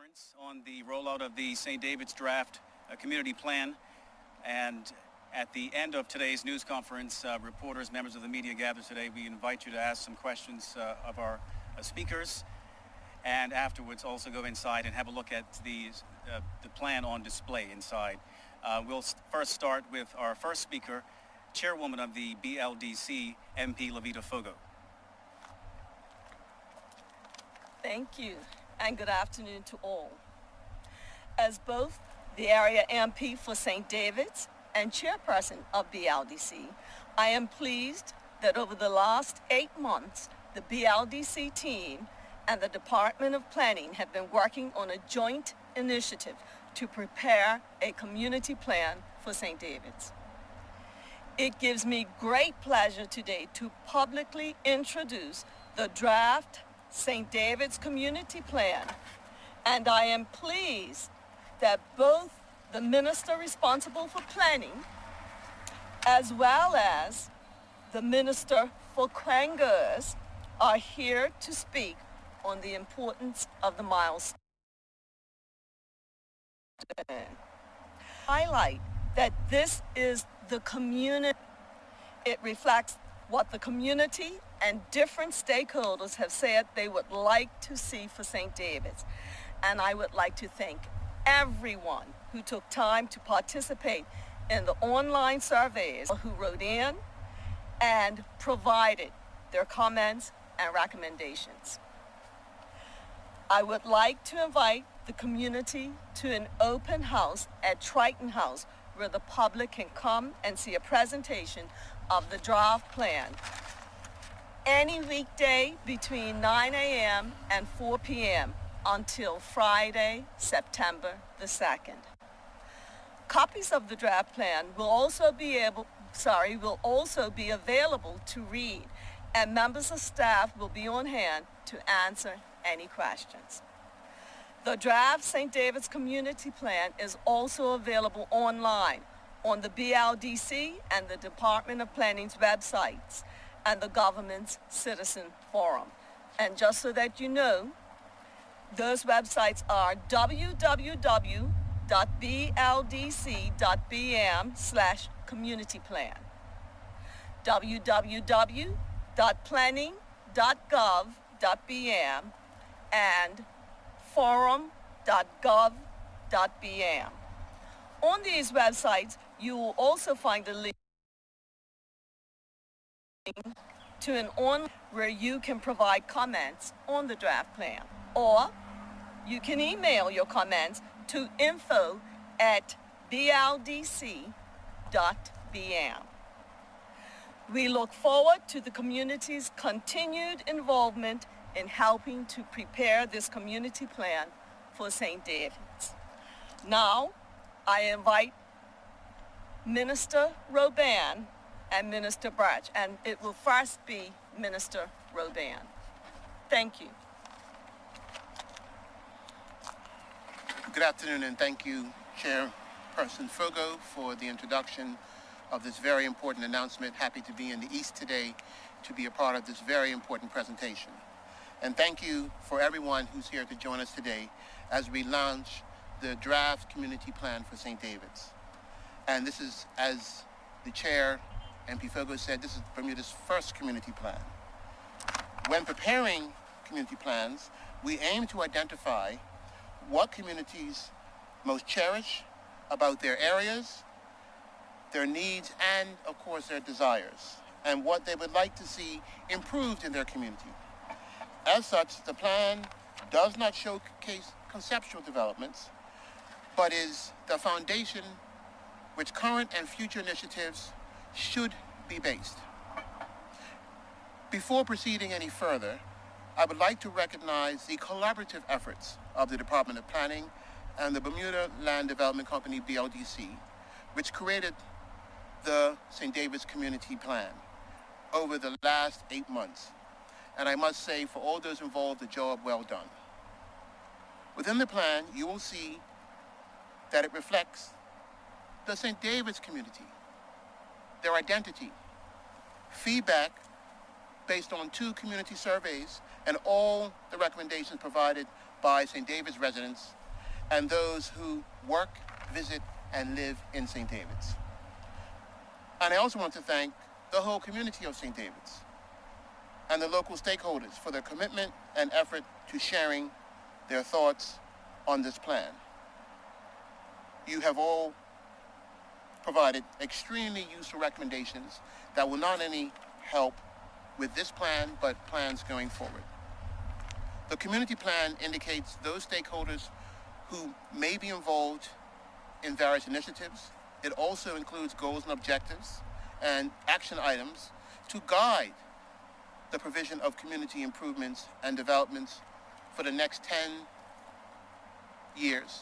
conference on the rollout of the St. David's Draft Community Plan. And at the end of today's news conference, reporters, members of the media gather today. We invite you to ask some questions of our speakers, and afterwards also go inside and have a look at the plan on display inside. We'll first start with our first speaker, Chairwoman of the BLDC, MP Lovitta Foggo. Thank you, and good afternoon to all. As both the area MP for St. David's and chairperson of BLDC, I am pleased that over the last 8 months, the BLDC team and the Department of Planning have been working on a joint initiative to prepare a community plan for St. David's. It gives me great pleasure today to publicly introduce the draft St. David's Community Plan, and I am pleased that both the Minister responsible for planning as well as the Minister for Quangers are here to speak on the importance of the milestone. Highlight that this is the community. It reflects what the community and different stakeholders have said they would like to see for St. David's. And I would like to thank everyone who took time to participate in the online surveys, who wrote in and provided their comments and recommendations. I would like to invite the community to an open house at Triton House where the public can come and see a presentation of the draft plan any weekday between 9 a.m. and 4 p.m. until Friday, September the 2nd. Copies of the draft plan will also be available to read, and members of staff will be on hand to answer any questions. The draft St. David's Community Plan is also available online on the BLDC and the Department of Planning's websites and the government's Citizen Forum. And just so that you know, those websites are www.bldc.bm/communityplan, www.planning.gov.bm, and forum.gov.bm. On these websites, you will also find a link to an online where you can provide comments on the draft plan, or you can email your comments to info@bldc.bm. We look forward to the community's continued involvement in helping to prepare this community plan for St. David's. Now, I invite Minister Roban and Minister Burch, and it will first be Minister Roban. Thank you. Good afternoon, and thank you, Chairperson Foggo, for the introduction of this very important announcement. Happy to be in the East today to be a part of this very important presentation. And thank you for everyone who's here to join us today as we launch the draft community plan for St. David's. And this is, as the Chair, MP Foggo said, this is Bermuda's first community plan. When preparing community plans, we aim to identify what communities most cherish about their areas, their needs, and of course their desires, and what they would like to see improved in their community. As such, the plan does not showcase conceptual developments, but is the foundation which current and future initiatives should be based. Before proceeding any further, I would like to recognize the collaborative efforts of the Department of Planning and the Bermuda Land Development Company, BLDC, which created the St. David's Community Plan over the last 8 months. And I must say, for all those involved, a job well done. Within the plan, you will see that it reflects the St. David's community, their identity, feedback based on 2 community surveys, and all the recommendations provided by St. David's residents and those who work, visit, and live in St. David's. And I also want to thank the whole community of St. David's and the local stakeholders for their commitment and effort to sharing their thoughts on this plan. You have all provided extremely useful recommendations that will not only help with this plan, but plans going forward. The community plan indicates those stakeholders who may be involved in various initiatives. It also includes goals and objectives and action items to guide the provision of community improvements and developments for the next 10 years,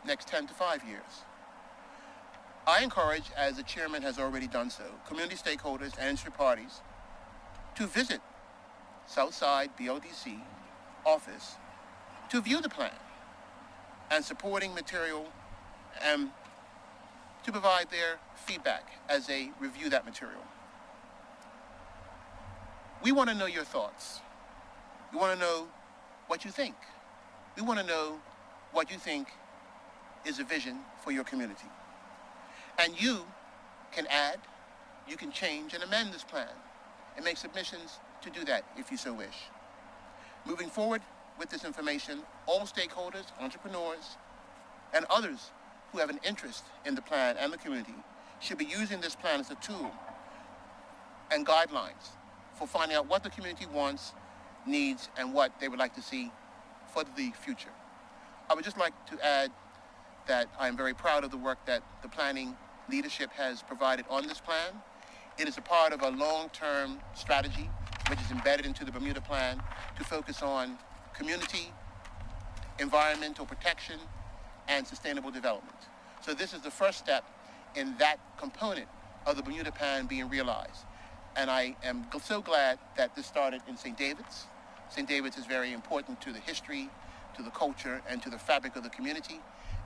next 10 to 5 years. I encourage, as the chairman has already done so, community stakeholders and industry parties to visit Southside BLDC office to view the plan and supporting material and to provide their feedback as they review that material. We want to know your thoughts. We want to know what you think. We want to know what you think is a vision for your community. And you can add, you can change and amend this plan and make submissions to do that if you so wish. Moving forward with this information, all stakeholders, entrepreneurs, and others who have an interest in the plan and the community should be using this plan as a tool and guidelines for finding out what the community wants, needs, and what they would like to see for the future. I would just like to add that I am very proud of the work that the planning leadership has provided on this plan. It is a part of a long-term strategy which is embedded into the Bermuda Plan to focus on community, environmental protection, and sustainable development. So this is the first step in that component of the Bermuda Plan being realized. And I am so glad that this started in St. David's. St. David's is very important to the history, to the culture, and to the fabric of the community.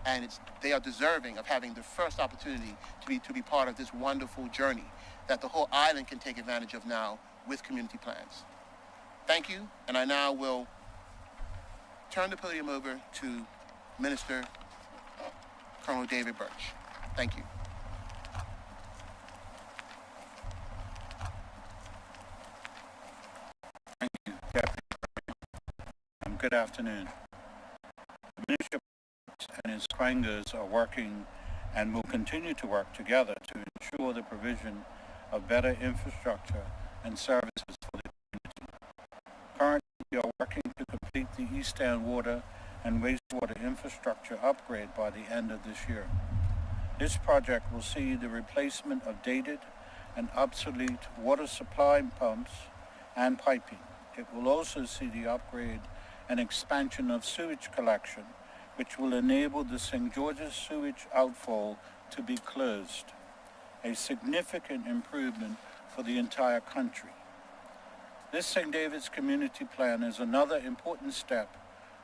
And they are deserving of having the first opportunity to be part of this wonderful journey that the whole island can take advantage of now with community plans. Thank you, and I now will turn the podium over to Minister Colonel David Burch. Thank you. Thank you, Captain. Good afternoon. The Ministry and its Quangos are working and will continue to work together to ensure the provision of better infrastructure and services for the community. Currently, we are working to complete the East End water and wastewater infrastructure upgrade by the end of this year. This project will see the replacement of dated and obsolete water supply pumps and piping. It will also see the upgrade and expansion of sewage collection, which will enable the St. George's sewage outfall to be closed, a significant improvement for the entire country. This St. David's Community Plan is another important step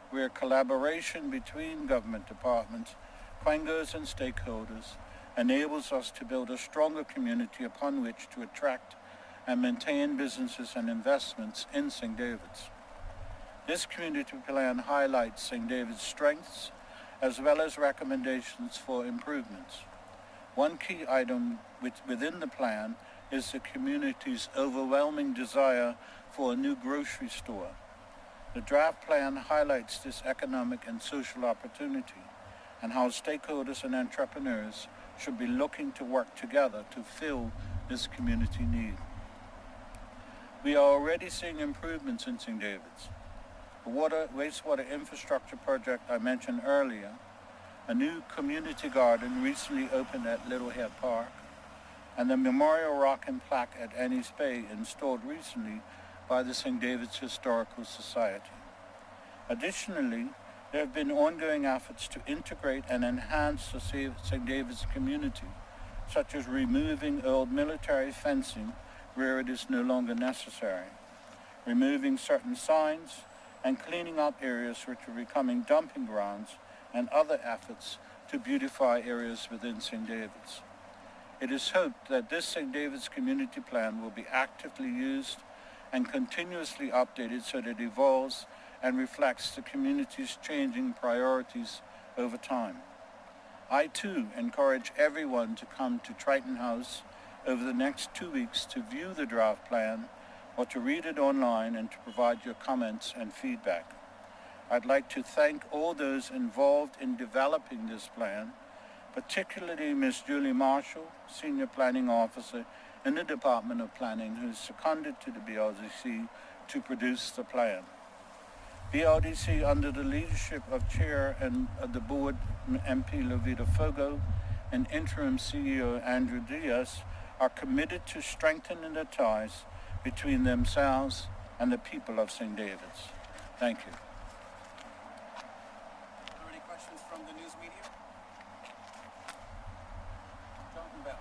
where collaboration between government departments, Quangos, and stakeholders enables us to build a stronger community upon which to attract and maintain businesses and investments in St. David's. This community plan highlights St. David's strengths as well as recommendations for improvements. One key item within the plan is the community's overwhelming desire for a new grocery store. The draft plan highlights this economic and social opportunity and how stakeholders and entrepreneurs should be looking to work together to fill this community need. We are already seeing improvements in St. David's. The wastewater infrastructure project I mentioned earlier, a new community garden recently opened at Littlehead Park, and the memorial rock and plaque at Ennis Bay installed recently by the St. David's Historical Society. Additionally, there have been ongoing efforts to integrate and enhance the St. David's community, such as removing old military fencing where it is no longer necessary, removing certain signs, and cleaning up areas which are becoming dumping grounds, and other efforts to beautify areas within St. David's. It is hoped that this St. David's Community Plan will be actively used and continuously updated so that it evolves and reflects the community's changing priorities over time. I too encourage everyone to come to Triton House over the next 2 weeks to view the draft plan or to read it online and to provide your comments and feedback. I'd like to thank all those involved in developing this plan, particularly Ms. Julie Marshall, Senior Planning Officer in the Department of Planning, who's seconded to the BLDC to produce the plan. BLDC, under the leadership of Chair and of the Board MP Lovitta Foggo and Interim CEO Andrew Diaz, are committed to strengthening the ties between themselves and the people of St. David's. Thank you. Are there any questions from the news media? Jonathan Bell.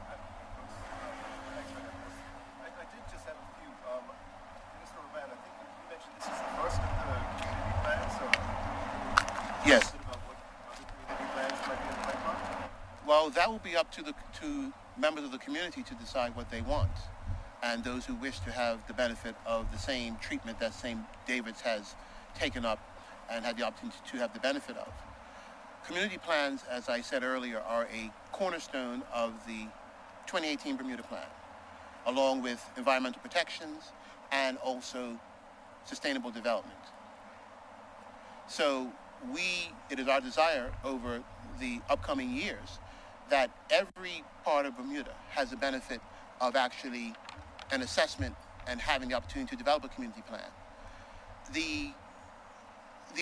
Thanks for having us. I did just have a few. Mr. Roban, I think you mentioned this is the first of the community plans, so Yes. a bit about what other community plans might be in the pipeline? Well, that will be up to members of the community to decide what they want, and those who wish to have the benefit of the same treatment that St. David's has taken up and had the opportunity to have the benefit of. Community plans, as I said earlier, are a cornerstone of the 2018 Bermuda Plan, along with environmental protections and also sustainable development. So it is our desire over the upcoming years that every part of Bermuda has the benefit of actually an assessment and having the opportunity to develop a community plan. The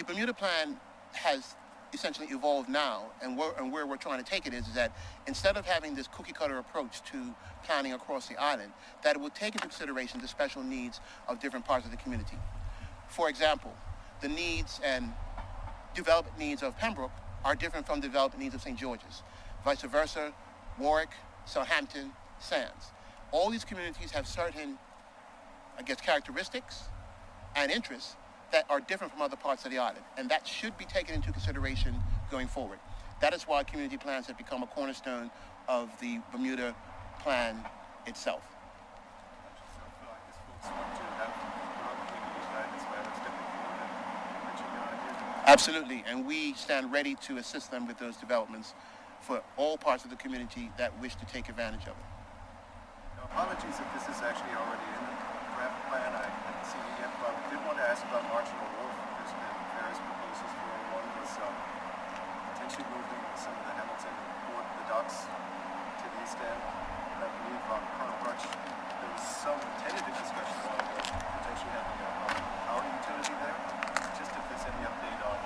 Bermuda Plan has essentially evolved now, and where we're trying to take it is that instead of having this cookie cutter approach to planning across the island, that it will take into consideration the special needs of different parts of the community. For example, the needs and development needs of Pembroke are different from the development needs of St. George's. Vice versa, Warwick, Southampton, Sands. All these communities have certain, characteristics and interests that are different from other parts of the island, and that should be taken into consideration going forward. That is why community plans have become a cornerstone of the Bermuda Plan itself. So I feel like this folks want to have their own community plan, that's why they're stepping forward and pitching their ideas. Absolutely, and we stand ready to assist them with those developments for all parts of the community that wish to take advantage of it. Now, apologies if this is actually already in the draft plan. I hadn't seen it yet, but I did want to ask about Marginal Wharf. There's been various proposals for it. One was potentially moving some of the Hamilton port, the docks, to the east end. And I believe Colonel Burch, there was some tentative discussion on potentially having a power utility there. Just if there's any update on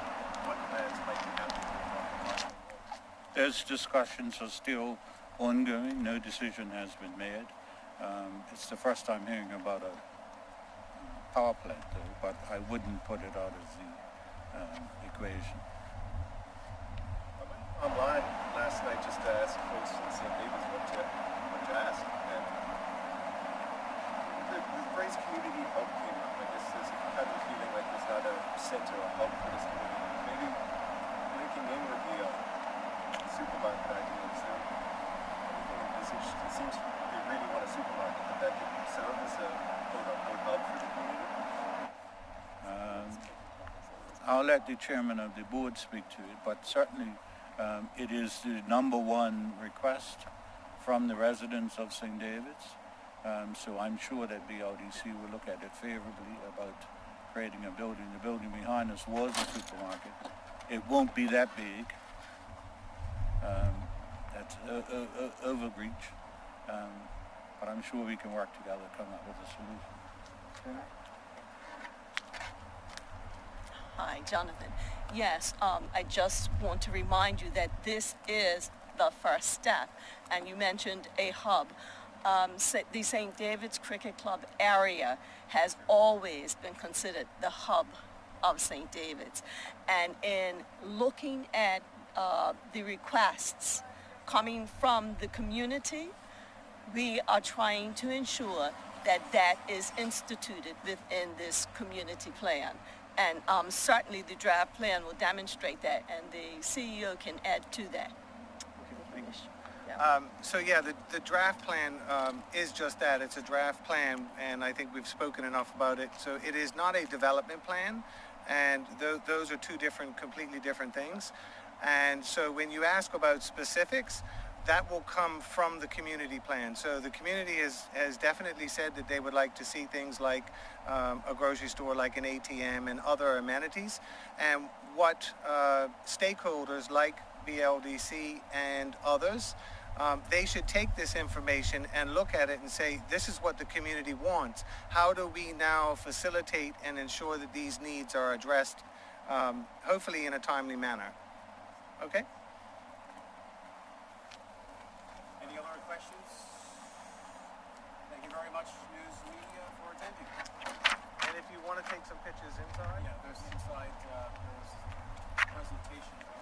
what plans might be happening with Marginal Wharf. Those discussions are still ongoing. No decision has been made. It's the first time hearing about a power plant, though, but I wouldn't put it out of the equation. I went online last night just to ask folks in St. David's what to ask, and the phrase community hub came up. I guess there's a kind of feeling like there's not a center, a hub for this community. Maybe linking in with the supermarket idea, is there anything envisaged? It seems they really want a supermarket, but that could serve as a quote-unquote hub for the community. I'll let the chairman of the board speak to it, but certainly it is the number one request from the residents of St. David's. So I'm sure that BLDC will look at it favorably about creating a building. The building behind us was a supermarket. It won't be that big. That's overreach. But I'm sure we can work together to come up with a solution. Hi, Jonathan. Yes, I just want to remind you that this is the first step, and you mentioned a hub. The St. David's Cricket Club area has always been considered the hub of St. David's, and in looking at the requests coming from the community, we are trying to ensure that that is instituted within this community plan. And certainly the draft plan will demonstrate that, and the CEO can add to that. The draft plan is just that. It's a draft plan, and I think we've spoken enough about it. So it is not a development plan, and those are two completely different things. And so when you ask about specifics, that will come from the community plan. So the community has definitely said that they would like to see things like a grocery store, like an ATM and other amenities. And what stakeholders like BLDC and others, they should take this information and look at it and say, this is what the community wants. How do we now facilitate and ensure that these needs are addressed, hopefully in a timely manner? Okay? Any other questions? Thank you very much, news media, for attending. And if you want to take some pictures inside? Yeah, there's inside, there's a presentation.